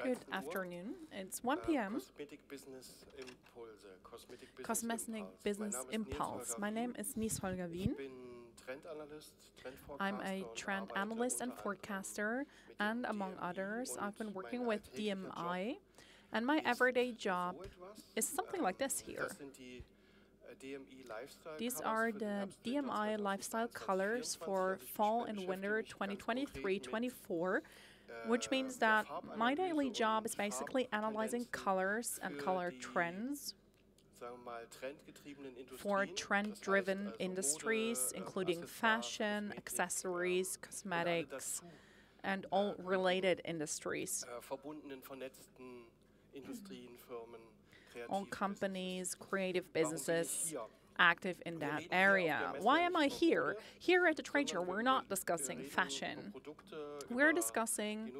Good afternoon. It's 1 p.m. Cosmetic Business Impulse. My name is Niels Holger, Wien. I'm a trend analyst and forecaster, and among others, I've been working with DMI, and my everyday job is something like this here. These are the DMI lifestyle colors for fall and winter 2023-24, which means that my daily job is basically analyzing colors and color trends for trend-driven industries, including fashion, accessories, cosmetics, and all related industries. All companies, creative businesses active in that area. Why am I here? Here at the trade show, we're not discussing fashion. We're discussing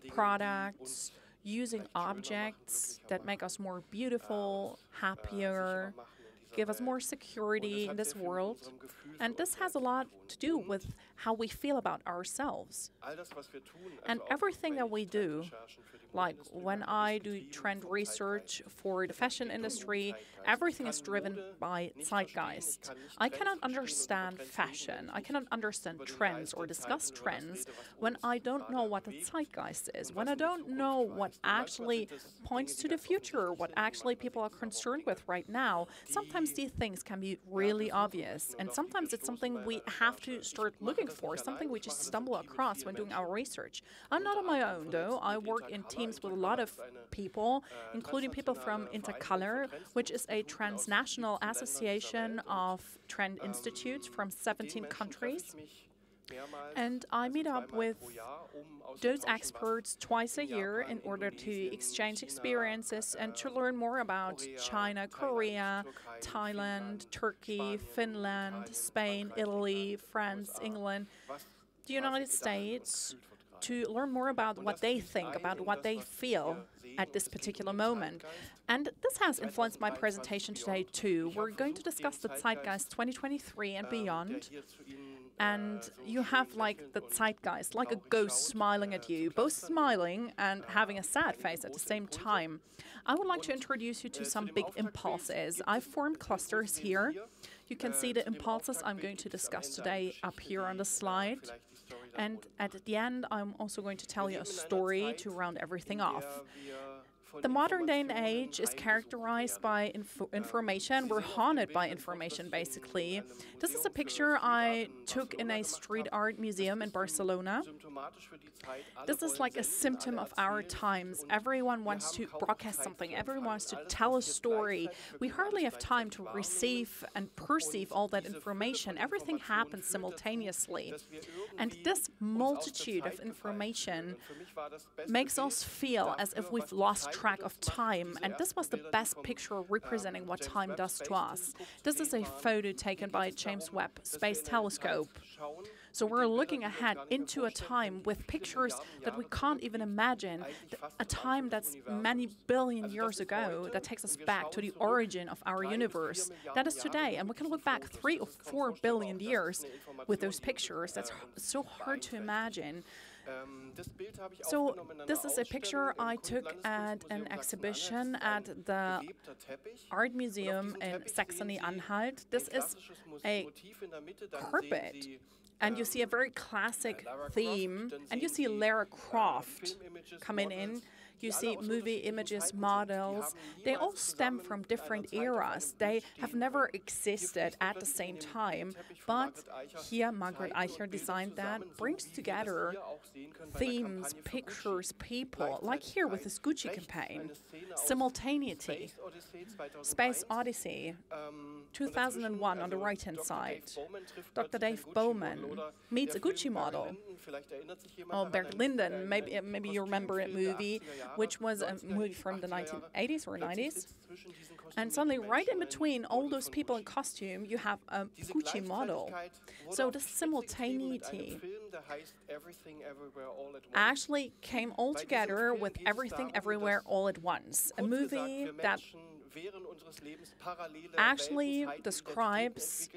products, using objects that make us more beautiful, happier, give us more security in this world. And this has a lot to do with how we feel about ourselves. And everything that we do, like when I do trend research for the fashion industry, everything is driven by Zeitgeist. I cannot understand fashion, I cannot understand trends or discuss trends when I don't know what the Zeitgeist is, when I don't know what actually points to the future, what actually people are concerned with right now. Sometimes these things can be really obvious, and sometimes it's something we have to start looking for, something we just stumble across when doing our research. I'm not on my own, though. I work in teams with a lot of people, including people from INTERCOLOR, which is a transnational association of trend institutes from 17 countries. And I meet up with those experts twice a year in order to exchange experiences and to learn more about China, Korea, Thailand, Turkey, Finland, Spain, Italy, France, England, the United States, to learn more about what they think, about what they feel at this particular moment. And this has influenced my presentation today too. We're going to discuss the Zeitgeist 2023 and beyond. And you have like the Zeitgeist, like a ghost smiling at you, both smiling and having a sad face at the same time. I would like to introduce you to some big impulses. I've formed clusters here. You can see the impulses I'm going to discuss today up here on the slide. And at the end, I'm also going to tell you a story to round everything off. The modern day and age is characterized by information. We're haunted by information, basically. This is a picture I took in a street art museum in Barcelona. This is like a symptom of our times. Everyone wants to broadcast something. Everyone wants to tell a story. We hardly have time to receive and perceive all that information. Everything happens simultaneously. And this multitude of information makes us feel as if we've lost track of time, and this was the best picture representing what time does to us. This is a photo taken by James Webb Space Telescope. So we're looking ahead into a time with pictures that we can't even imagine, a time that's many billion years ago, that takes us back to the origin of our universe. That is today, and we can look back 3 or 4 billion years with those pictures. That's so hard to imagine. So this is a picture I took at an exhibition at the Art Museum in Saxony-Anhalt. This is a carpet, and you see a very classic theme, and you see Lara Croft coming in. You see movie images, models. They all stem from different eras. They have never existed at the same time. But here, Margaret Eicher designed that, brings together themes, pictures, people, like here with this Gucci campaign. Simultaneity. Space Odyssey, 2001 on the right-hand side. Dr. Dave Bowman meets a Gucci model. Oh, Bert Linden, maybe you remember that movie, which was a movie from the 1980s or 90s. And suddenly, right in between all those people in costume, you have a Gucci model. So the simultaneity actually came all together with Everything Everywhere All at Once, a movie that actually describes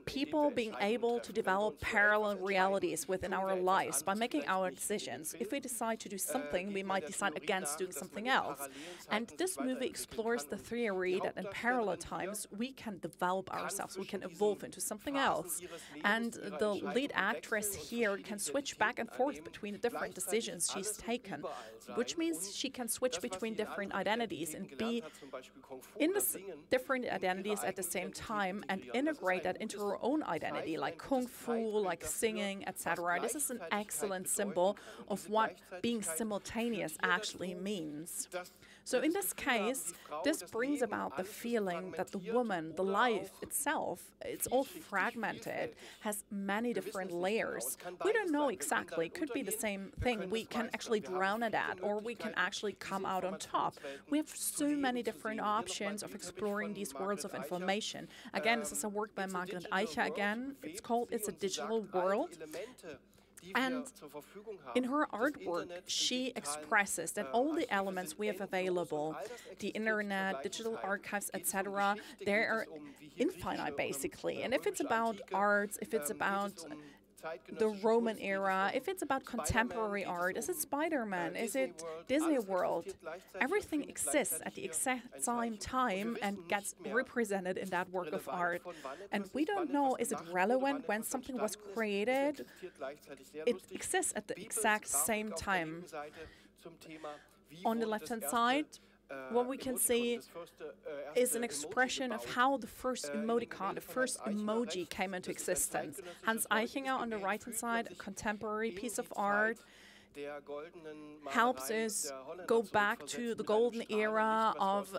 people being able to develop parallel realities within our lives by making our decisions. If we decide to do something, we might decide against doing something else. And this movie explores the theory that in parallel times, we can develop ourselves, we can evolve into something else. And the lead actress here can switch back and forth between the different decisions she's taken, which means she can switch between different identities and be in the different identities at the same time and integrate that into her own identity, like kung fu, like singing, etc. This is an excellent symbol of what being simultaneous actually means. So in this case, this brings about the feeling that the woman, the life itself, it's all fragmented, has many different layers. We don't know exactly. It could be the same thing. We can actually drown in that, or we can actually come out on top. We have so many different options of exploring these worlds of information. Again, this is a work by Margaret Eicher again. It's called It's a Digital World. And in her artwork, she expresses that all the elements we have available, the internet, digital archives, etc., they are infinite, basically. And if it's about arts, if it's about the Roman era, if it's about contemporary art, is it Spider-Man, is it Disney World? Everything exists at the exact same time and gets represented in that work of art. And we don't know, is it relevant when something was created? It exists at the exact same time. On the left-hand side, what we can see is an expression of how the first emoticon, the first emoji came into existence. Hans Eichinger on the right-hand side, a contemporary piece of art, helps us go back to the golden era of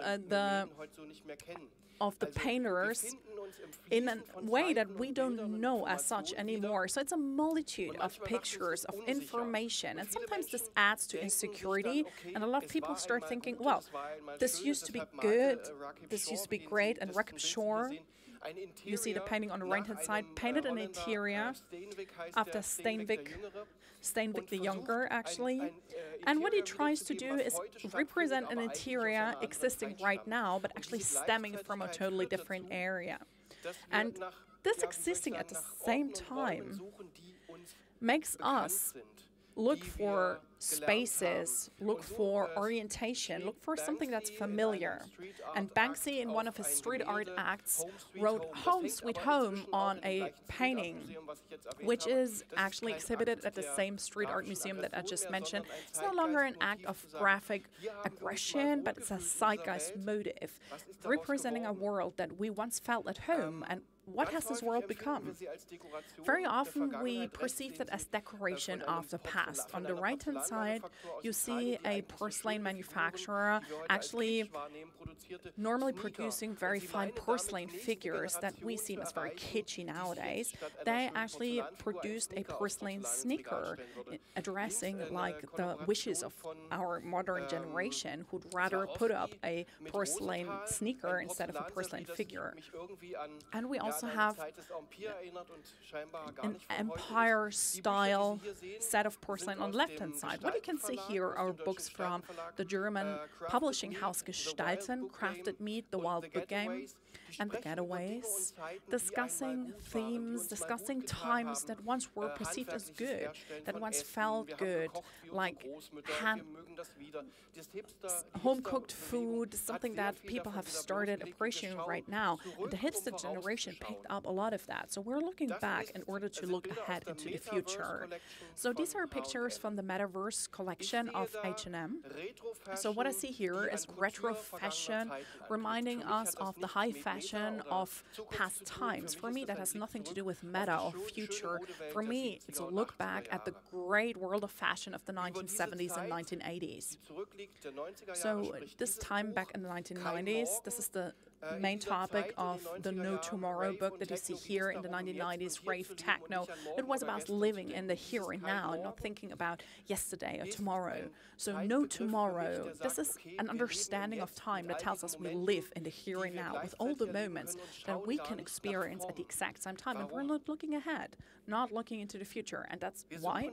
the painters in a way that we don't know as such anymore. So it's a multitude of pictures, of information, and sometimes this adds to insecurity, and a lot of people start thinking, well, this used to be good, this used to be great, and Rekeb Shore, you see the painting on the right-hand side, painted an interior after Steinweg the Younger, actually. And what he tries to do is represent an interior existing right now, but actually stemming from a totally different area. And this existing at the same time makes us look for spaces, look for orientation, look for something that's familiar. And Banksy, in one of his street art acts, wrote "Home Sweet Home" on a painting, which is actually exhibited at the same street art museum that I just mentioned. It's no longer an act of graphic aggression, but it's a Zeitgeist motive, representing a world that we once felt at home. And what has this world become? Very often we perceive it as decoration of the past. On the right-hand side, you see a porcelain manufacturer actually normally producing very fine porcelain figures that we see as very kitschy nowadays. They actually produced a porcelain sneaker addressing like the wishes of our modern generation, who'd rather put up a porcelain sneaker instead of a porcelain figure. And we also have an empire-style set of porcelain on the left-hand side. What you can see here are books from the German publishing house Gestalten, Crafted Meat, The Wild Book Game, and The Getaways, discussing themes, discussing times that once were perceived as good, that once felt good, like home-cooked food, something that people have started appreciating right now. And the hipster generation picked up a lot of that. So we're looking back in order to look ahead into the future. So these are pictures from the Metaverse collection of H&M. So what I see here is retro fashion, reminding us of the high fashion of past times. For me, that has nothing to do with meta or future. For me, it's a look back at the great world of fashion of the 1970s and 1980s. So this time back in the 1990s, this is the main topic of the No Tomorrow book that you see here in the 1990s, rave techno. It was about living in the here and now and not thinking about yesterday or tomorrow. So No Tomorrow, this is an understanding of time that tells us we live in the here and now with all the moments that we can experience at the exact same time. And we're not looking ahead, not looking into the future. And that's why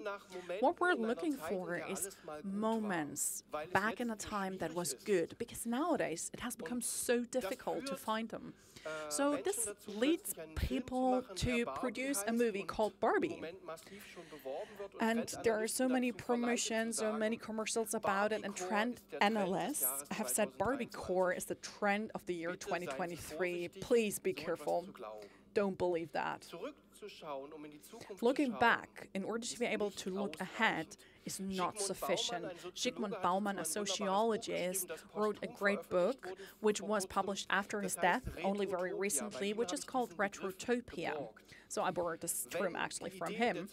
what we're looking for is moments back in a time that was good, because nowadays it has become so difficult to find them. So this leads people to produce a movie called Barbie. And there are so many promotions, so many commercials about it, and trend analysts have said Barbie core is the trend of the year 2023. Please be careful. Don't believe that. Looking back, in order to be able to look ahead, is not sufficient. Zygmunt Bauman, a sociologist, wrote a great book, which was published after his death, only very recently, which is called Retrotopia. So I borrowed this term actually from him.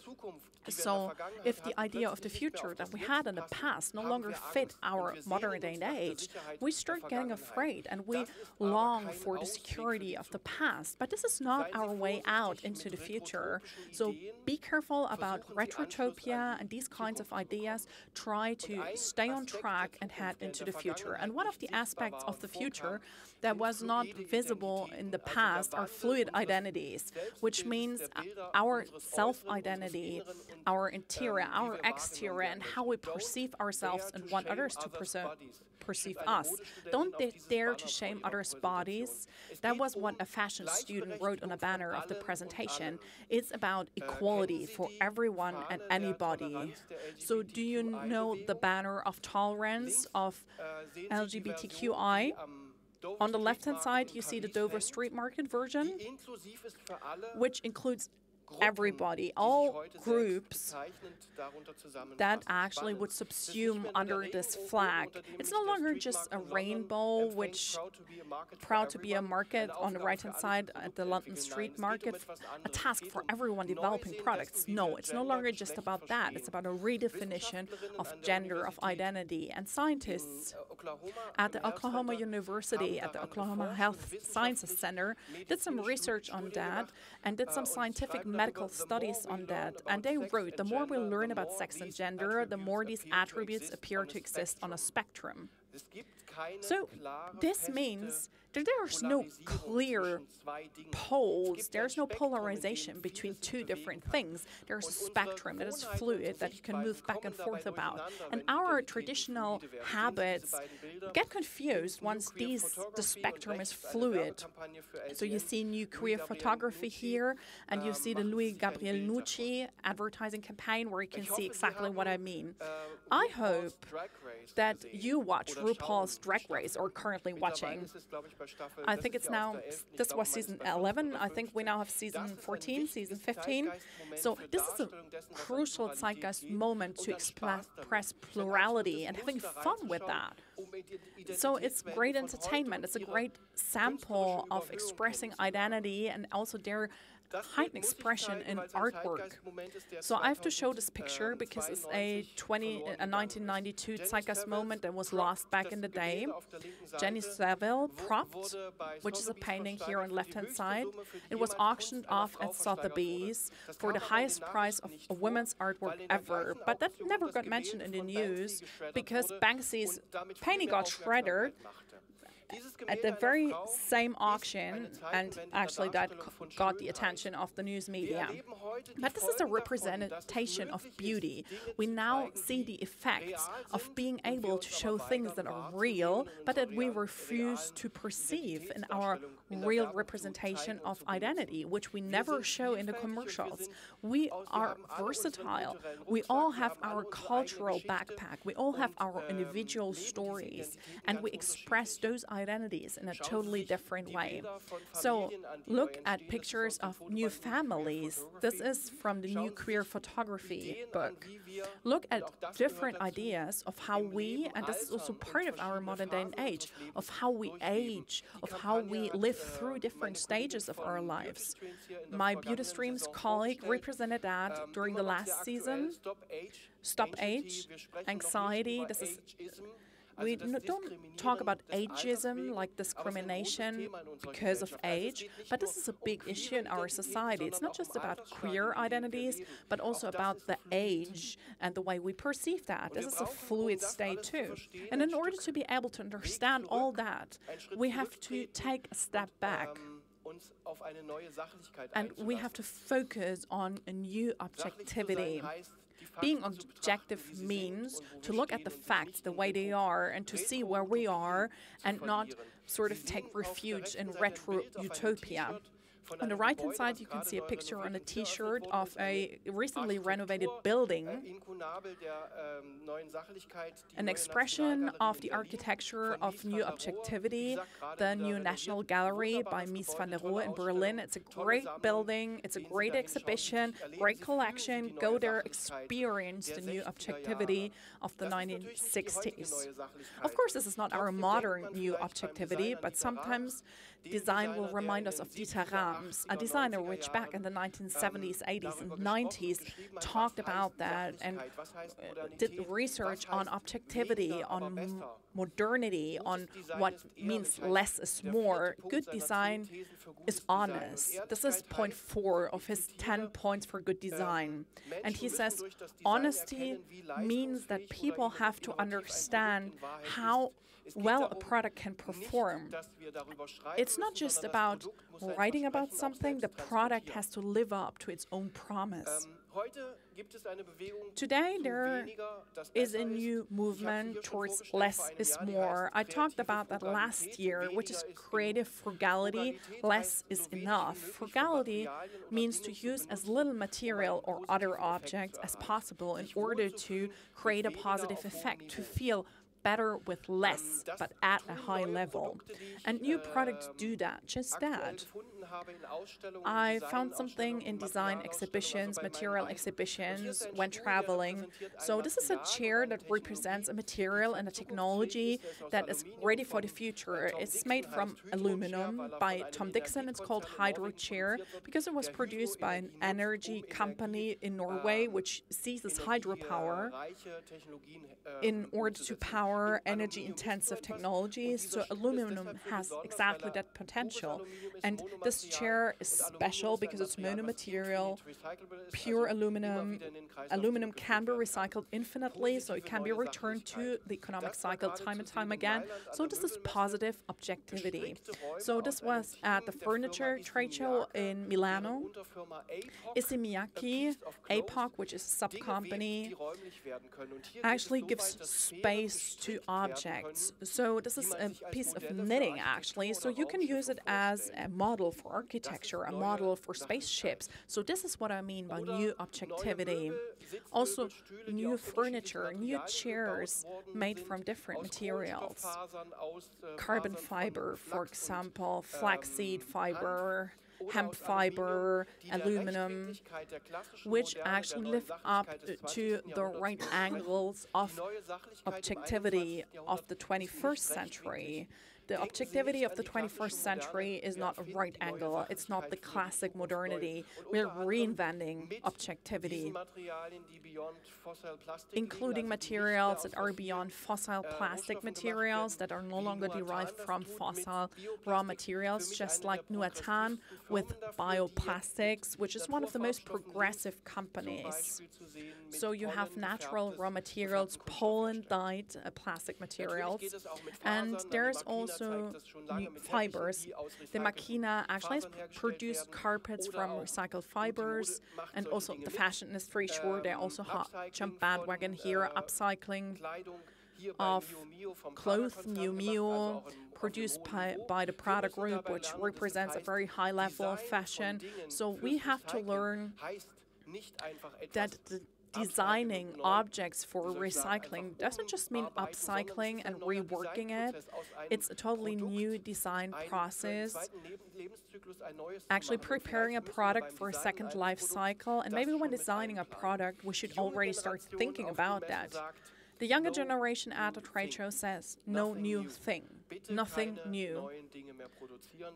So if the idea of the future that we had in the past no longer fit our modern day and age, we start getting afraid and we long for the security of the past. But this is not our way out into the future. So be careful about retrotopia and these kinds of ideas. Try to stay on track and head into the future. And one of the aspects of the future that was not visible in the past are fluid identities, which means our self-identity, our interior, our exterior, and how we perceive ourselves and want others to perceive us. Don't dare to shame others' bodies. That was what a fashion student wrote on a banner of the presentation. It's about equality for everyone and anybody. So do you know the banner of tolerance of LGBTQI? On the left-hand side, you see the Dover Street Market version, which includes everybody, all groups that actually would subsume under this flag. It's no longer just a rainbow, which proud to be a market on the right-hand side at the London Street Market, a task for everyone developing products. No, it's no longer just about that. It's about a redefinition of gender, of identity. And scientists at the Oklahoma University, at the Oklahoma Health Sciences Center, did some research on that and did some scientific medical studies on that. And they wrote, the more we learn about sex and gender, the more these attributes appear to exist on a spectrum. So this means that there's no clear poles, there's no polarization between two different things. There's a spectrum that is fluid that you can move back and forth about. And our traditional habits get confused once the spectrum is fluid. So you see new queer photography here, and you see the Louis Gabriel Nucci advertising campaign where you can see exactly what I mean. I hope that you watch RuPaul's Drag Race, or currently watching. I think it's now, this was season 11, I think we now have season 14, season 15. So this is a crucial Zeitgeist moment to express plurality and having fun with that. So it's great entertainment, it's a great sample of expressing identity and also their heightened expression in artwork. So I have to show this picture because it's a 1992 Zeitgeist moment that was lost back in the day. Jenny Saville, Propped, which is a painting here on the left-hand side. It was auctioned off at Sotheby's for the highest price of a women's artwork ever. But that never got mentioned in the news because Banksy's painting got shredded at the very same auction, and actually that got the attention of the news media. But this is a representation of beauty. We now see the effects of being able to show things that are real, but that we refuse to perceive in our real representation of identity, which we never show in the commercials. We are versatile. We all have our cultural backpack. We all have our individual stories, and we express those identities in a totally different way. So look at pictures of new families. This is from the new queer photography book. Look at different ideas of how we, and this is also part of our modern day and age, of how we age, of how we live through different stages of our lives. My Beauty Streams colleague represented that during the last season. Stop Age, Anxiety, this is We don't talk about ageism, like discrimination because of age, but this is a big issue in our society. It's not just about queer identities, but also about the age and the way we perceive that. This is a fluid state too. And in order to be able to understand all that, we have to take a step back. And we have to focus on a new objectivity. Being objective means to look at the facts the way they are and to see where we are and not sort of take refuge in retro utopia. On the right-hand side, you can see a picture on a T-shirt of a recently renovated building, an expression of the architecture of new objectivity, the new National Gallery by Mies van der Rohe in Berlin. It's a great building, it's a great exhibition, great collection. Go there, experience the new objectivity of the 1960s. Of course, this is not our modern new objectivity, but sometimes design will remind us of Dieter Rams, a designer which back in the 1970s, 80s, and 90s talked about that and did research on objectivity, on modernity, on what means less is more. Good design is honest. This is point 4 of his 10 points for good design. And he says honesty means that people have to understand how well a product can perform. It's not just about writing about something, the product has to live up to its own promise. Today there is a new movement towards less is more. I talked about that last year, which is creative frugality. Less is enough. Frugality means to use as little material or other objects as possible in order to create a positive effect, to feel better with less, but at a high level. And new products do that, just that. I found something in design exhibitions, material exhibitions, when traveling. So this is a chair that represents a material and a technology that is ready for the future. It's made from aluminum by Tom Dixon. It's called Hydro Chair because it was produced by an energy company in Norway which seizes hydropower in order to power energy-intensive technologies. So aluminum has exactly that potential. And this chair is special because it's monomaterial, pure aluminum. Aluminum can be recycled infinitely, so it can be returned to the economic cycle time and time again. So this is positive objectivity. So this was at the furniture trade show in Milano. Issey Miyake, APOC, which is a sub-company, actually gives space to objects. So this is a piece of knitting, actually. So you can use it as a model for architecture, a model for spaceships. So this is what I mean by new objectivity. Also, new furniture, new chairs made from different materials. Carbon fiber, for example, flaxseed fiber, hemp fiber, aluminum, which actually live up to the right angles of objectivity of the 21st century. The objectivity of the 21st century is not a right angle. It's not the classic modernity. We're reinventing objectivity, including materials that are beyond fossil plastic materials, that are no longer derived from fossil raw materials, just like Nuatan with bioplastics, which is one of the most progressive companies. So you have natural raw materials, Poland-dyed plastic materials, and there's also fibers. The Makina actually has produced carpets from recycled fibers, and also the fashion industry, sure, they also jump bandwagon here, upcycling of clothes, Miu Miu, produced by the Prada Group, which represents a very high level of fashion. So we have to learn that the designing objects for recycling doesn't just mean upcycling and reworking it. It's a totally new design process, actually preparing a product for a second life cycle. And maybe when designing a product, we should already start thinking about that. The younger generation at the trade show says, no new thing, nothing new.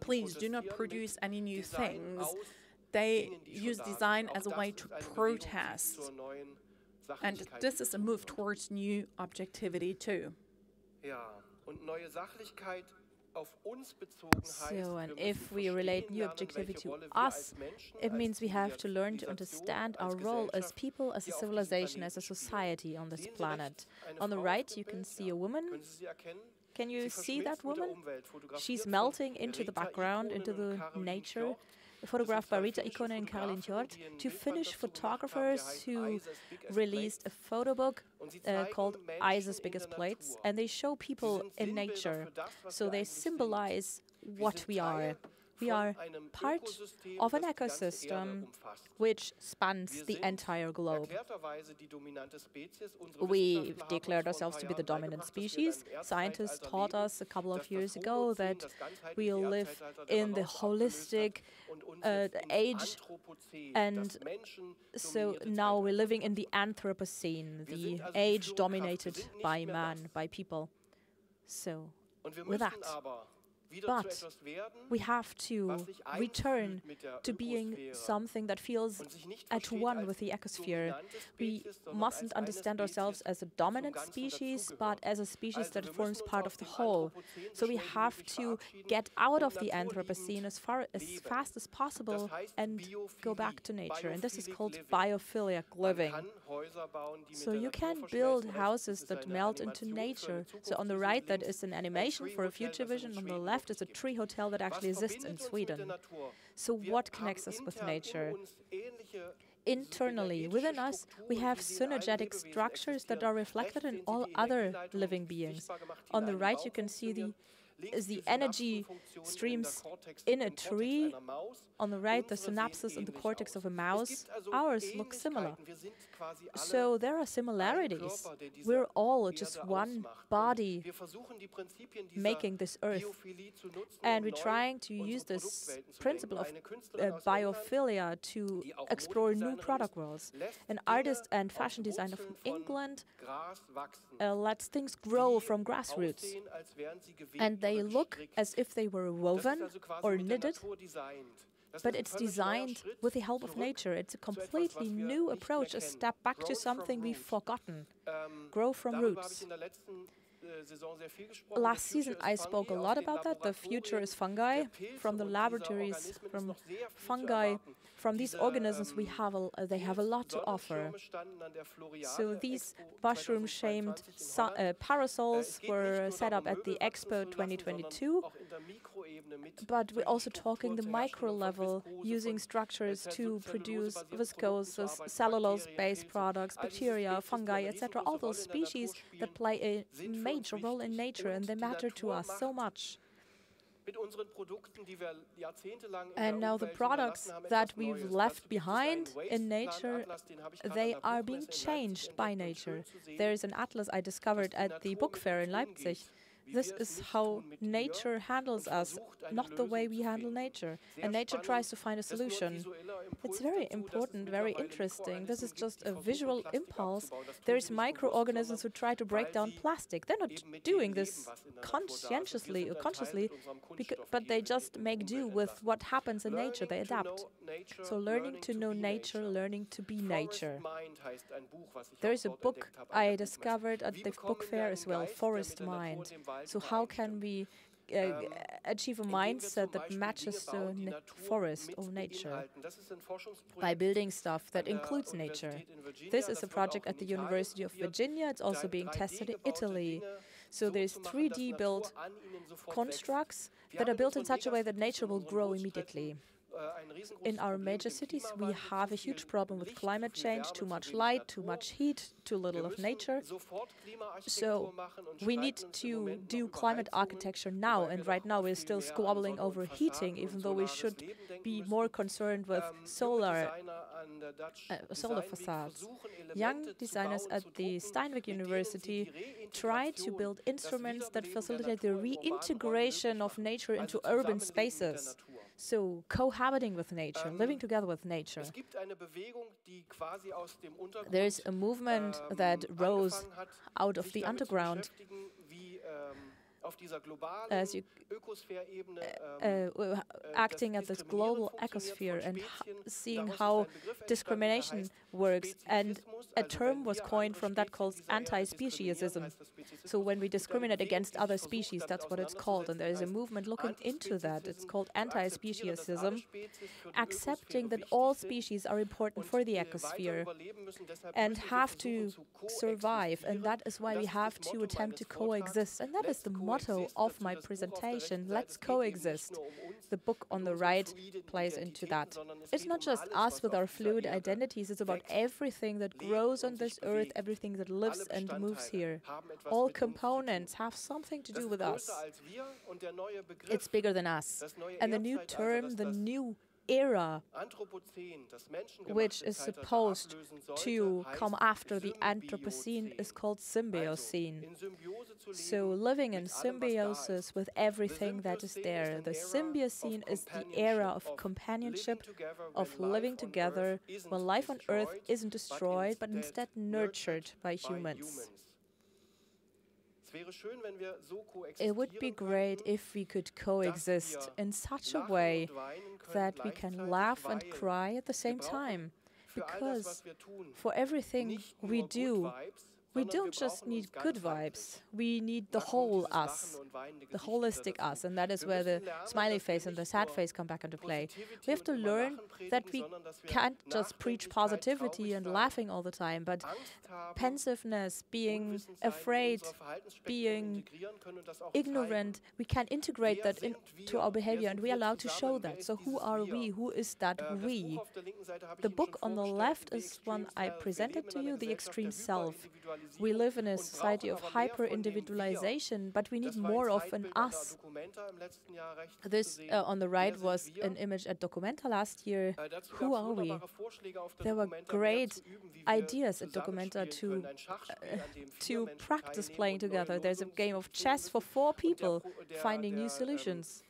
Please do not produce any new things. They use design as a way to protest. And this is a move towards new objectivity too. So, and if we relate new objectivity to us, it means we have to learn to understand our role as people, as a civilization, as a society on this planet. On the right, you can see a woman. Can you see that woman? She's melting into the background, into the nature. Photographed by Rita Ikonen and Caroline Hjort, two Finnish photographers who released a photo book called Ice's Biggest Plates, and they show people in nature. So they symbolize what we are. We are part of an ecosystem which spans the entire globe. We declared ourselves to be the dominant species. Scientists taught us a couple of years ago that we live in the holistic age, and so now we're living in the Anthropocene, the age dominated by man, by people. So, with that. But we have to return to being something that feels at one with the ecosphere. We mustn't understand ourselves as a dominant species, but as a species that forms part of the whole. So we have to get out of the Anthropocene as fast as possible and go back to nature. And this is called biophilic living. So you can build houses that melt into nature. So on the right, that is an animation for a future vision. On the left is a tree hotel that actually exists in Sweden. So what connects us with nature? Internally, within us, we have synergetic structures that are reflected in all other living beings. On the right, you can see the energy streams in a tree. On the right, the synapses in the cortex of a mouse. Ours look similar. So there are similarities. We're all just one body making this earth. And we're trying to use this principle of biophilia to explore new product worlds. An artist and fashion designer from England lets things grow from grassroots. And they look as if they were woven or knitted, but it's designed with the help of nature. It's a completely new approach, a step back to something we've forgotten. Grow from roots. Last season, I spoke a lot about that. The future is fungi. From the laboratories, from fungi, from these organisms, they have a lot to offer. So these mushroom-shaped parasols were set up at the Expo 2022. But we're also talking the micro level, using structures to produce viscoses, cellulose-based products, bacteria, fungi, etc. All those species that play a major role in nature, and they matter to us so much. And now the products that we've left behind in nature, they are being changed by nature. There is an atlas I discovered at the book fair in Leipzig. This is how nature handles us, not the way we handle nature. And nature tries to find a solution. It's very important, very interesting. This is just a visual impulse. There's microorganisms who try to break down plastic. They're not doing this conscientiously or consciously, but they just make do with what happens in nature. They adapt. So learning to know nature, learning to be nature. There is a book I discovered at the book fair as well, Forest Mind. So how can we achieve a mindset that matches the forest or nature? By building stuff that includes nature. This is a project at the University of Virginia. It's also being tested in Italy. So there's 3D built constructs that are built in such a way that nature will grow immediately. In our major cities, we have a huge problem with climate change, too much light, too much heat, too little of nature. So we need to do climate architecture now, and right now we're still squabbling over heating, even though we should be more concerned with solar facades. Young designers at the Steinweg University try to build instruments that facilitate the reintegration of nature into urban spaces. So, cohabiting with nature, living together with nature. There's a movement that rose out of the underground as you acting at this global ecosphere and seeing how discrimination works. And a term was coined from that called anti-speciesism. So when we discriminate against other species, that's what it's called. And there is a movement looking into that. It's called anti-speciesism, accepting that all species are important for the ecosphere and have to survive. And that is why we have to attempt to coexist. And that is the motto of my presentation. Let's coexist. The book on the right plays into that. It's not just us with our fluid identities, it's about everything that grows on this earth, everything that lives and moves here. All components have something to do with us. It's bigger than us. And the new term, the new era, which is supposed to come after the Anthropocene, is called Symbiocene. So living in symbiosis with everything that is there. The Symbiocene is the era of companionship, of living together, when life on Earth isn't destroyed, but instead nurtured by humans. It would be great if we could coexist in such a way that we can laugh and cry at the same time. Because for everything we do, we don't just need good vibes, we need the whole us, the holistic us, and that is where the smiley face and the sad face come back into play. We have to learn that we can't just preach positivity and laughing all the time, but pensiveness, being afraid, being ignorant, we can integrate that into our behavior, and we are allowed to show that. So who are we? Who is that we? The book on the left is one I presented to you, The Extreme Self. We live in a society of hyper-individualization, but we need more of an us. This on the right was an image at Documenta last year. Who are we? There were great ideas at Documenta to practice playing together. There's a game of chess for 4 people, finding new solutions.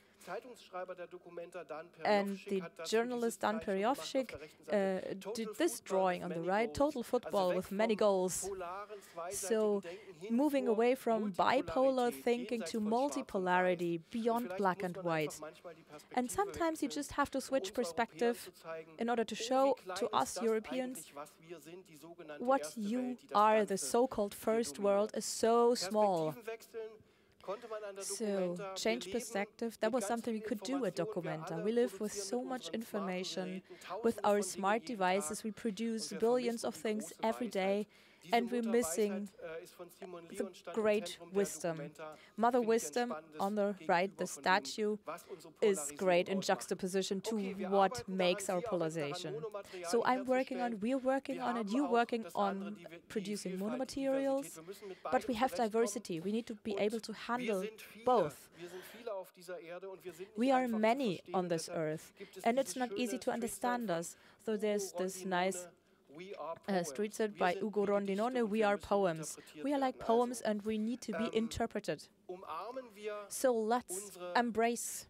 And the journalist Dan Periovchik did this drawing on the right, total football with many goals. So moving away from bipolar thinking to multipolarity, beyond black and white. And sometimes you just have to switch perspective in order to show to us Europeans what you are. The so-called first world is so small. So, change perspective, that was something we could do at Documenta. We live with so much information. With our smart devices, we produce billions of things every day, and we're missing the great wisdom. Mother Wisdom, on the right, the statue, is great in juxtaposition to what makes our polarization. So we're working on it, you're working on producing monomaterials, but we have diversity. We need to be able to handle both. We are many on this earth, and it's not easy to understand us. So there's this nice street set by Ugo Rondinone, we are poems. We are like poems and we need to be interpreted. So let's embrace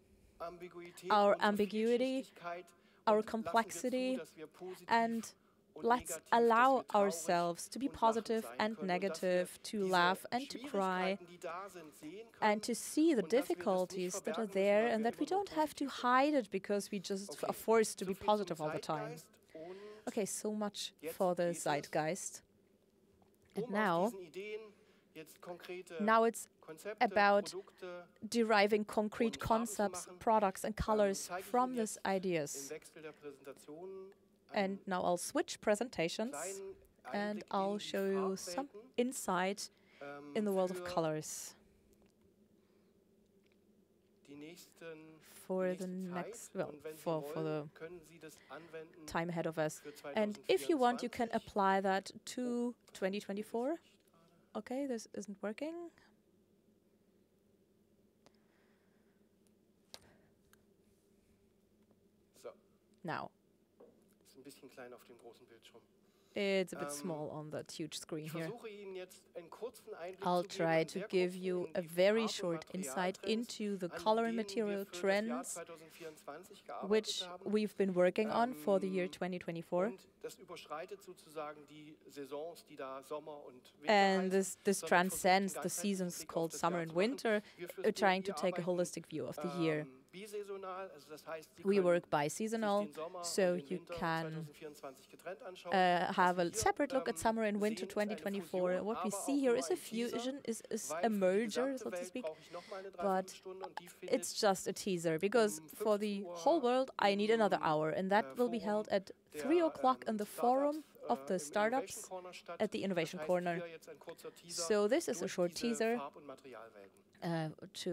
our ambiguity, our complexity, and let's allow ourselves to be positive and negative, to laugh and to cry, and to see the difficulties that are there, and that we don't have to hide it because we just are forced to be positive all the time. Okay, so much for the Zeitgeist. And now it's about deriving concrete concepts, products, and colors from these ideas. And now I'll switch presentations, and I'll show you some insight in the world of colors. For the next, for the time ahead of us. And if you want, you can apply that to 2024. Okay, this isn't working. Now. It's a bit small on that huge screen here. I'll try to give you a very short insight into the color and material trends which we've been working on for the year 2024. And this transcends the seasons called summer and winter, trying to take a holistic view of the year. We work bi-seasonal, so you can have a separate look at summer and winter 2024. What we see here is a fusion, is a merger, so to speak, but it's just a teaser, because for the whole world, I need another hour, and that will be held at 3 o'clock in the forum of the startups at the Innovation Corner. So this is a short teaser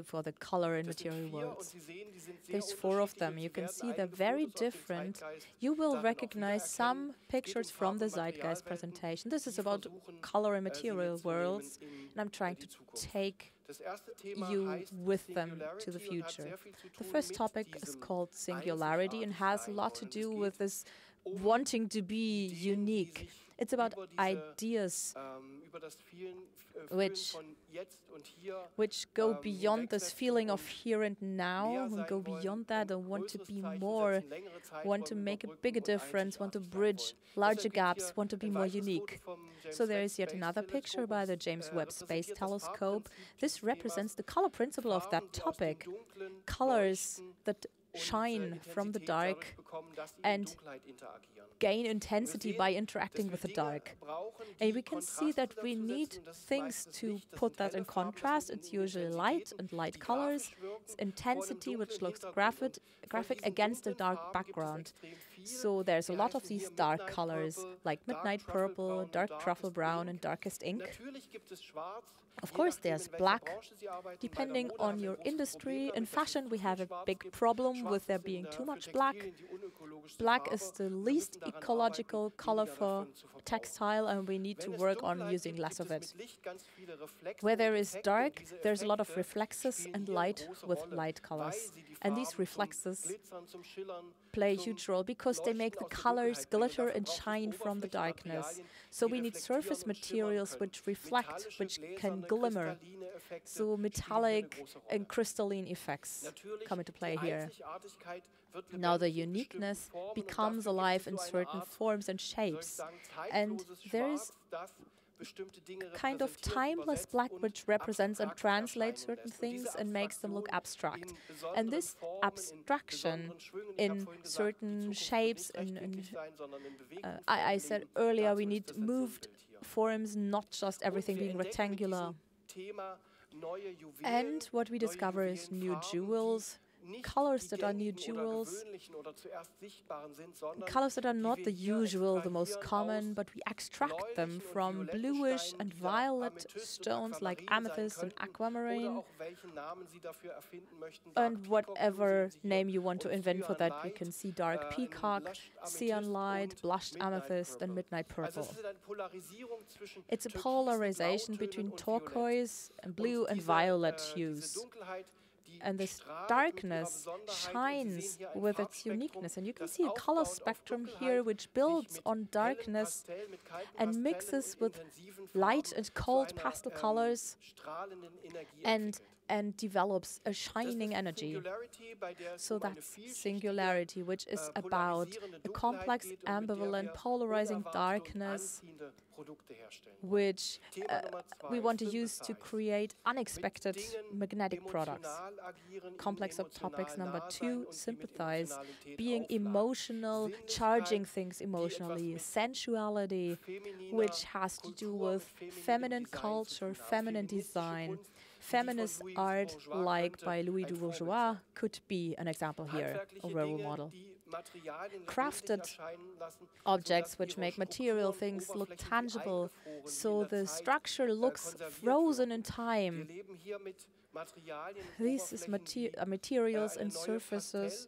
for the color and material worlds. There's 4 of them. You can see they're very different. You will recognize some pictures from the Zeitgeist presentation. This is about color and material worlds, and I'm trying to take you with them to the future. The first topic is called singularity and has a lot to do with this wanting to be unique. It's about ideas which go beyond this feeling of here and now, and go beyond that and want to be more, want to make a bigger difference, want to bridge larger gaps, want to be more unique. So there is yet another picture by the James Webb Space Telescope. This represents the color principle of that topic. Colors that shine from the dark and gain intensity by interacting with the dark. And we can see that we need things to put that in contrast. It's usually light and light colors. It's intensity, which looks graphic against a dark background. So there's a lot of these dark colors, like midnight purple, dark truffle brown, and darkest ink. Of course, there's black, depending on your industry. In fashion, we have a big problem with there being too much black. Black is the least ecological color for textile, and we need to work on using less of it. Where there is dark, there's a lot of reflexes and light with light colors. And these reflexes play a huge role because they make the colors glitter and shine from the darkness. So we need surface materials which reflect, which can glimmer. So metallic and crystalline effects come into play here. Now the uniqueness becomes alive in certain forms and shapes. And there is kind of timeless black which represents and translates certain things and makes them look abstract. And this abstraction in certain shapes, I said earlier, we need moved forms, not just everything being rectangular. And what we discover is new jewels, colors that are new jewels, colors that are not the usual, the most common, but we extract them from bluish and violet stones like amethyst and aquamarine, and whatever name you want to invent for that. We can see dark peacock, cyan light, blushed amethyst, and midnight purple. It's a polarization between turquoise and blue and violet hues. And this darkness shines with its uniqueness. And you can see a color spectrum here which builds on darkness and mixes with light and cold pastel colors and develops a shining energy. So that's singularity, which is about a complex, ambivalent, polarizing darkness which we want to use to create unexpected magnetic products. Complex of topics number 2, sympathize, being emotional, charging things emotionally, sensuality, which has to do with feminine culture, feminine design. Feminist art, like by Louis de Bourgeois, could be an example here, a role model. Crafted objects which make material things look tangible, so the structure looks frozen in time. These is materials and surfaces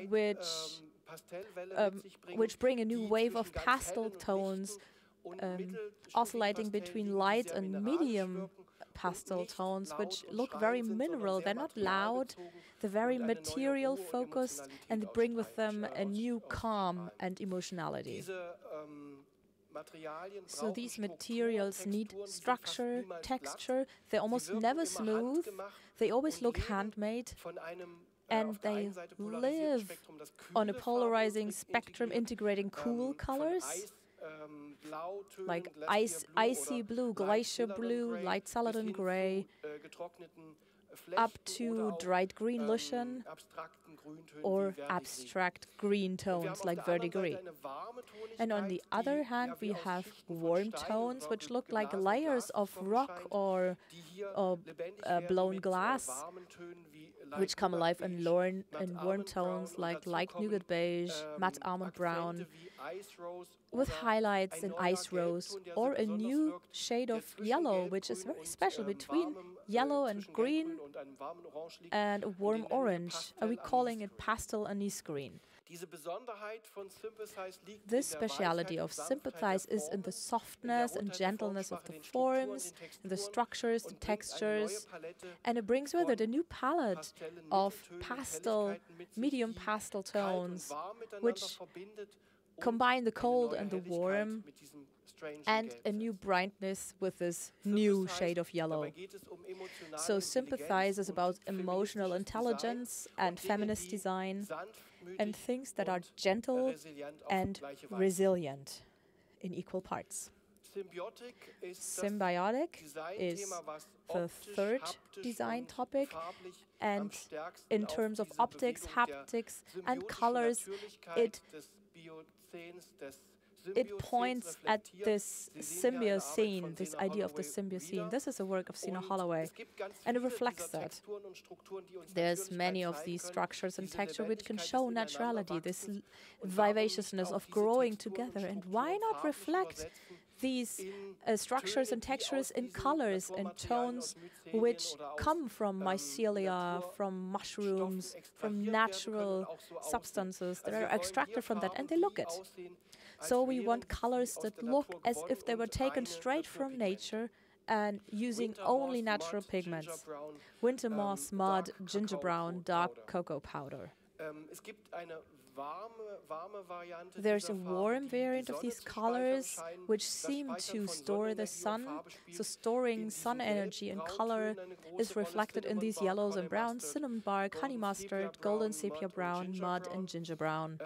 which bring a new wave of pastel tones, oscillating between light and medium pastel tones, which look very mineral. They're not loud, they're very material focused, and they bring with them a new calm and emotionality. So these materials need structure, texture. They're almost never smooth. They always look handmade. And they live on a polarizing spectrum integrating cool colors, like icy blue, glacier blue, light celadon gray, up to dried green lichen or abstract green tones like verdigris. And on the other hand, we have warm tones which look like layers of rock or blown glass, which come alive in warm tones like light nougat beige, matte almond brown, with highlights in ice rose, or a new shade of yellow, which is very special between yellow and green and a warm orange. Are we calling it pastel anise green? This speciality of Sympathize is in the softness and gentleness of the forms, in the structures, the textures, and it brings with it a new palette of pastel, medium pastel tones, which combine the cold and the warm, and a new brightness with this new shade of yellow. So Sympathize is about emotional intelligence and feminist design, and things that are gentle and resilient in equal parts. Symbiotic is the third design topic, and in terms of optics, haptics, and colors, it points at this symbiocene, this idea of the symbiocene. This is a work of Sina Holloway, and it reflects that. There's many of these structures and texture which can show naturality, this vivaciousness of growing together. And why not reflect these structures and textures in colors and tones which come from mycelia, from mushrooms, from natural substances that are extracted from that, and they look it. So we want colors that look as if they were taken straight from nature and using only natural pigments. Winter moss, mud, ginger brown, dark cocoa powder. There's a warm variant of these colors which seem to store the sun. So storing sun energy and color is reflected in these yellows and browns: cinnamon bark, honey mustard, golden sepia brown, mud, and ginger brown.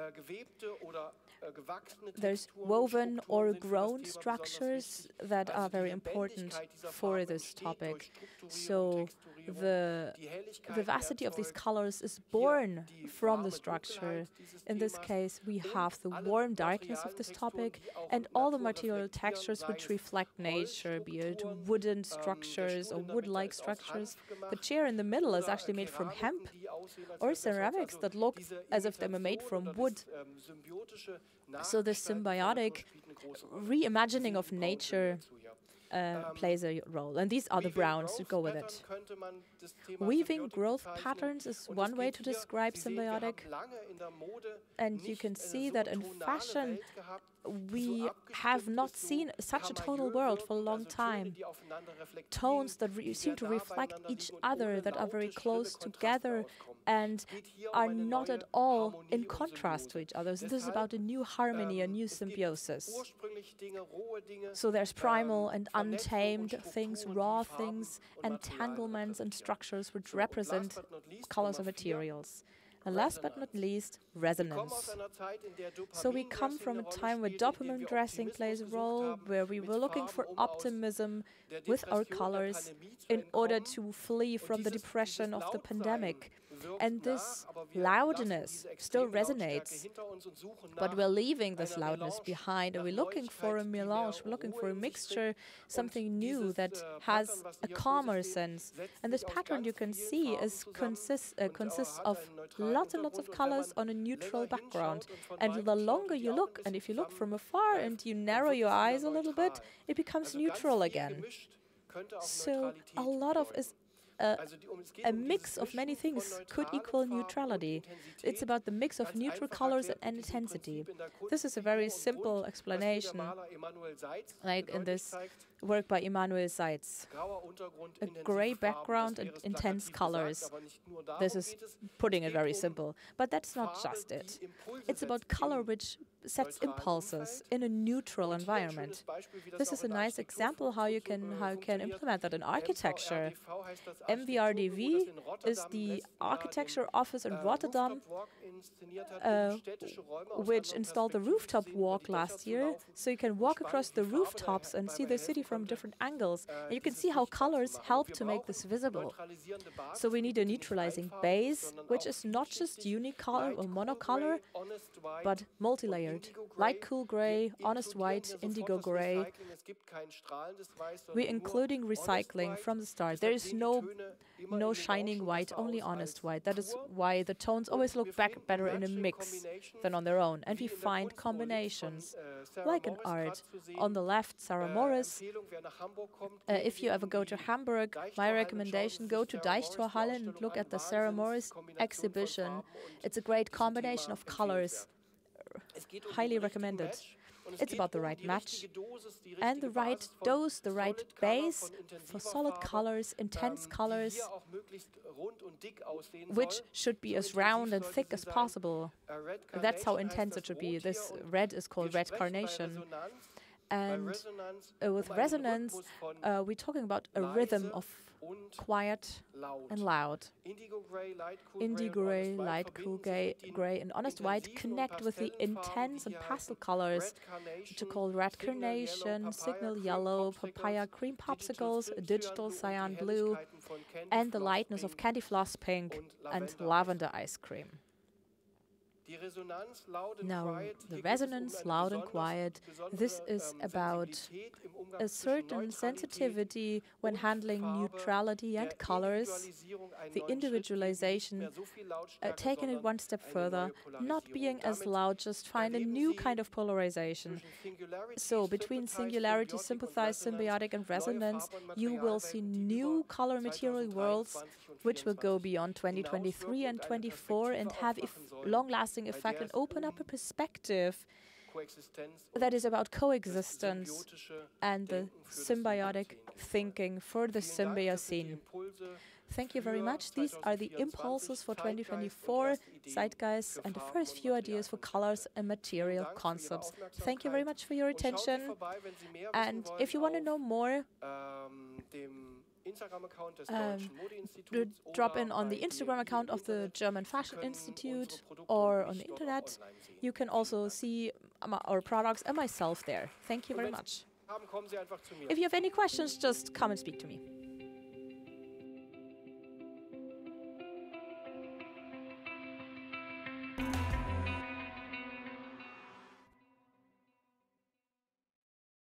There's woven or grown structures that are very important for this topic. So the vivacity of these colors is born from the structure. In this case, we have the warm darkness of this topic and all the material textures which reflect nature, be it wooden structures or wood-like structures. The chair in the middle is actually made from hemp, or ceramics that look as if they were made from wood. So the symbiotic reimagining of nature plays a role, and these are the browns that go with it. Weaving growth patterns is one way to describe symbiotic, and you can see that in fashion we have not seen such a tonal world for a long time. Tones that seem to reflect each other, that are very close together and are not at all in contrast to each other. So this is about a new harmony, a new symbiosis. So there's primal and untamed things, raw things, entanglements and structures which represent colors and materials. And last but not least, resonance. So we come from a time where dopamine dressing plays a role, where we were looking for optimism with our colors in order to flee from the depression of the pandemic. And this loudness still resonates, but we're leaving this loudness behind, and we're looking for a melange, we're looking for a mixture, something new that has a calmer sense. And this pattern you can see consists of lots and lots of colors on a neutral background. And the longer you look, and if you look from afar and you narrow your eyes a little bit, it becomes neutral again. So a lot of a mix of many things could equal neutrality. It's about the mix of neutral colors and intensity. This is a very simple explanation, like in this work by Emanuel Seitz. A gray background and intense colors. This is putting it very simple, but that's not just it. It's about color which sets impulses in a neutral environment. This is a nice example how you can implement that in architecture. MVRDV is the architecture office in Rotterdam, which installed the rooftop walk last year, so you can walk across the rooftops and see the city from different angles. And you can see how colors help to make this visible. So we need a neutralizing base, which is not just unicolor or monocolor, but multi-layered. Light cool gray, honest white, indigo gray. We're including recycling from the start. There is no shining white, only honest white. That is why the tones always look better in a mix than on their own. And we find combinations, like in art. On the left, Sarah Morris. If you ever go to Hamburg, my recommendation, go to Deichtorhalle and look at the Sarah Morris exhibition. It's a great combination of colors. Highly recommended. It's about the right match and the right dose, the right base for solid colors, intense colors, which should be as round and thick as possible. That's how intense it should be. This red is called red carnation. And with resonance, we're talking about a rhythm of quiet and loud. Indigo gray, light cool gray, and honest white connect with the intense and pastel colors, which are called red carnation, signal yellow, papaya cream popsicles, digital cyan blue, and the lightness of candy floss pink and lavender ice cream. Now, the resonance, loud and quiet, this is about a certain sensitivity when handling neutrality and colors, the individualization, taking it one step further, not being as loud, just find a new kind of polarization. So, between singularity, sympathized, symbiotic, and resonance, you will see new color material worlds which will go beyond 2023 and 24 and have long-lasting effect and open up a perspective that is about coexistence and the symbiotic thinking for the Symbiocene. Thank you very much. These are the impulses for 2024, Zeitgeist, and the first few ideas for colors and material concepts. Thank you very much for your attention. And if you want to know more, drop in on the Instagram account of the German Fashion Institute or on the internet. You can also see our products and myself there. Thank you very much. If you have any questions, just come and speak to me.